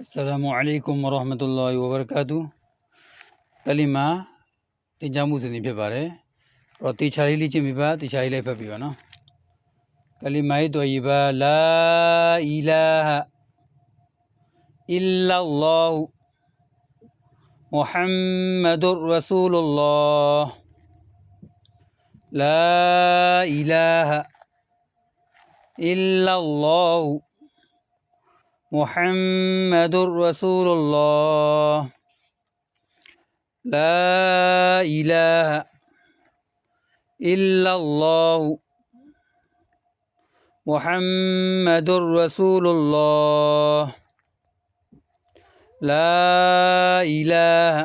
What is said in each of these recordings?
السلام عليكم ورحمة الله وبركاته. كلمة تجامو سني بباره. روتي شاري لي چه ميبا تشاري لي فبيو نا. كلمة طيبة لا إله إلا الله محمد رسول الله. لا إله إلا الله محمد رسول الله. لا إله إلا الله محمد رسول الله. لا إله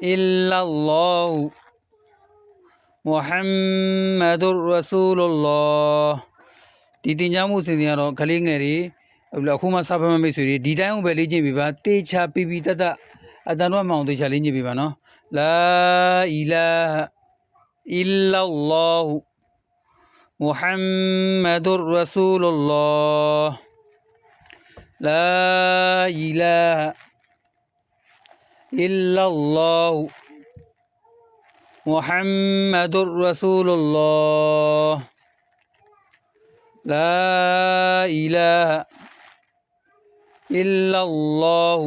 إلا الله محمد رسول الله. ဒီတင်ကြမှုစဉ်ကတော့ခလေးငယ်တွေအခုမှစာဖတ်မှမိတ်ဆွေတွေဒီတိုင်းပဲလေ့ကျင့်ပြီပါတေချာပီပီတတ်အတန်တော့မအောင်တေချာလေ့ကျင့်ပြီပါနော်လာအီလာအီလာလောဟ်မုဟမ္မဒ်ရဆူလုလ္လာဟ်လာအီလာအီလာလောဟ်မုဟမ္မဒ်ရဆူလုလ္လာဟ်لا إله إلا الله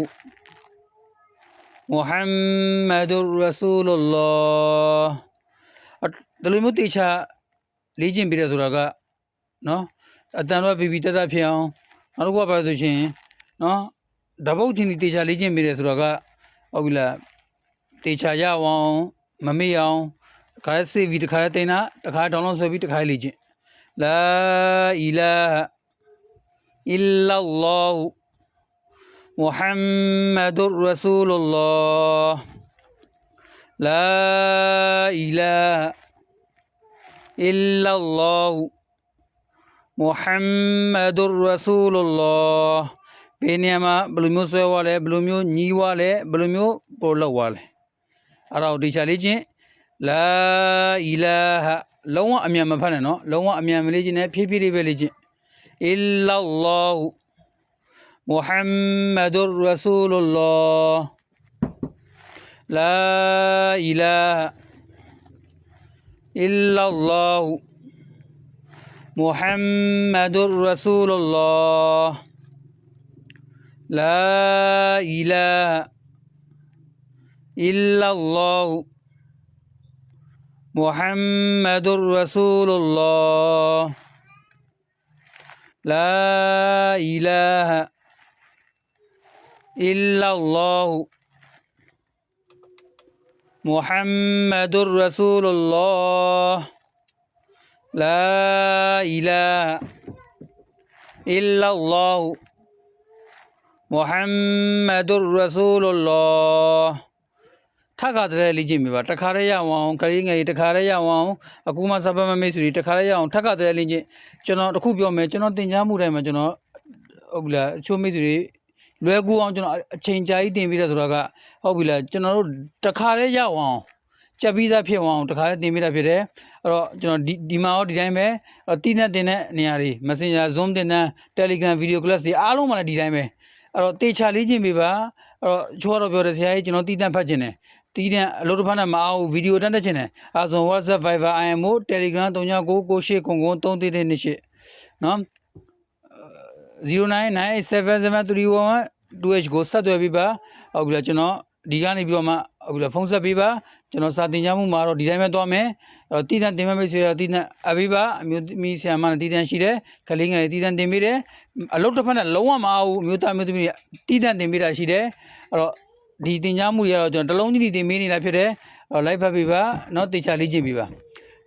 محمد رسول الله ဒီလိုမျိုးတေချာလေ့ကျင့်ပြီးတဲ့ဆိုတာကနော်အတန်တော့ပြီးပြီးတတ်ဖြစ်အောင်နောက်တစ်ခုကပါဆိုရှင်နော်ဓပုတ်ချင်းတေချာလေ့ကျင့်ပြီးတဲ့ဆိုတာကဟုတ်ပြီလားတေချာရအောင်မမေ့အောင်ခါစေးပြီးတစ်ခါတင်တာတစ်ခါဒေါင်းလောင်းဆွဲပြီးတစ်ခါလေ့ကျင့်لا إله إلا الله محمد رسول الله. لا إله إلا الله محمد رسول الله. بينما بلوميو سوالة بلوميو نيوالة بلوميو بولوالة. أراو دي شاليجي لا إلهလုံးဝအမြန်မဖတ်နဲ့နော်လုံးဝအမြန်မလေးချင်းနဲ့ဖြည်းဖြည်းလေးပဲလေးချင်းအီလာလောဟ်မုဟမ္မဒ်ရဆူလုလ္လာဟ်လာအီလာအီလာလောဟ်မုဟမ္မဒ်ရဆူလုလ္လာဟ်လာအီလာအီလာလောဟ်محمد رسول الله. لا إله إلا الله محمد رسول الله. لا إله إلا الله محمد رسول الله. ထပ်ခါတည်းလေ့ကျင့်ပြီပါတခါတည်းရအောင်ခလေးငယ်တခါတည်းရအောင်အခုမှစပတ်မမိတ်ဆွေတခါတည်းရအောင်ထပ်ခါတည်းလေ့ကျင့်ကျွန်တော်တခုပြောမယ်ကျွန်တော်တင်ကြားမှုတိုင်းမှာကျွန်တော်ဟုတ်ပြီလားအချို့မိတ်ဆွေလွယ်ကူအောင်ကျွန်တော်အချိန်ကြာကြီးတင်ပြီးတဲ့ဆိုတာကဟုတ်ပြီလားကျွန်တော်တို့တခါတည်းရအောင်ကြက်ပြီးသားဖြစ်အောင်တခါတည်းတင်ပြီးတာဖြစ်တယ်အဲ့တော့ကျွန်တော်ဒီမှာရောဒီတိုင်းပဲတီးနဲ့တင်တဲ့နေရာတွေ Messenger Zoom တင်တဲ့ Telegram Video Class တွေအားလုံးမှာလည်းဒီတိုင်းပဲအဲ့တော့တေချာလေ့ကျင့်ပြီပါအဲ့တော့ချိုးတော့ပြောတယ်ဆရာကြီးကျွန်တော်တီးတန့်ဖတ်ခြင်းတယ်တီးတဲ့အလုပ်တစ်ဖက်နဲ့မအောင်ဗီဒီယိုတက်ခြင်းတယ်အဲဆို WhatsApp Viber IMO Telegram 3999933328နော်09977312H ကိုဆက်သွယ်ပြီးပါဟုတ်ပြီလားကျွန်တော်ဒီကနေပြီးတော့မှဟုတ်ပြီလားဖုန်းဆက်ပြီးပါကျွန်တော်စာတင်ကြမှုမှာတော့ဒီတိုင်းပဲသွားမယ်အဲ့တော့တီးတန့်တင်မဲ့မိတ်ဆွေတော့တီးတန့်အပြီးပါအမျိုးသမီးဆရာမနဲ့တီးတန့်ရှိတယ်ခလေးငယ်တီးတန့်တင်ပြီးတယ်အလုပ်တစ်ဖက်နဲ့လုံးဝမအောင်အမျိုးသားမျိုးသမီးတီးတန့်တင်ပြီးတာရှိတယ်အဲ့တော့ဒီတင်ကြားမှုရတော့ကျွန်တော်တလုံးကြီးတင်ပေးနေတာဖြစ်တယ်လိုက်ဖတ်ပြီးပါเนาะတေချာလေးကြည့်ပြီးပါ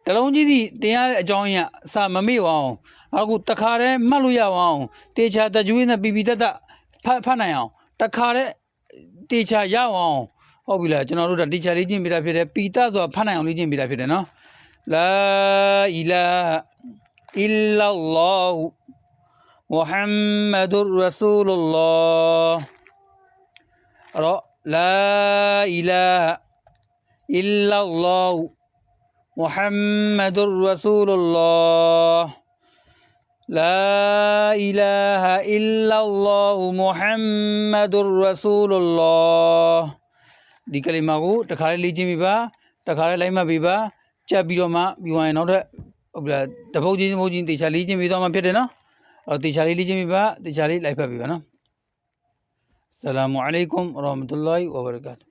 တလုံးကြီးတင်ရတဲ့အကြောင်းရင်းအစာမမေ့အောင်အခုတခါတည်းမှတ်လို့ရအောင်တေချာတကျွေးနဲ့ပီပီတတ်ဖတ်နိုင်အောင်တခါတည်းတေချာရအောင်ဟုတ်ပြီလားကျွန်တော်တို့တေချာလေးကြည့်ပြီးတာဖြစ်တယ်ပီတတ်ဆိုဖတ်နိုင်အောင်လေးကြည့်ပြီးတာဖြစ်တယ်เนาะလာအီလာအီလာလောဟ်မုဟမ္မဒ်ရဆူလုလ္လာဟ်အဲ့တော့لا إله إلا الله محمد رسول الله. لا إله إلا الله محمد رسول الله ဒီကလေးမကိုတခါလေးလေ့ကျင့်ပြီးပါတခါလေးလိုက်မှပြီးပါကြက်ပြီးတော့မှပြီးသွားရင်နောက်ထပ်ဟုတ်ပြီလားတပုတ်ချင်းတေချာလေ့ကျင့်ပြီးတော့မှဖြစ်တယ်နော်တေချာလေးလေ့ကျင့်ပြီးပါတေချာလေးလိုက်ဖတ်ပြီးပါနော်အစ္စလာမုအလိုင်ကွမ်ဝရဟ်မတုလ္လာဟီဝဘရကာတု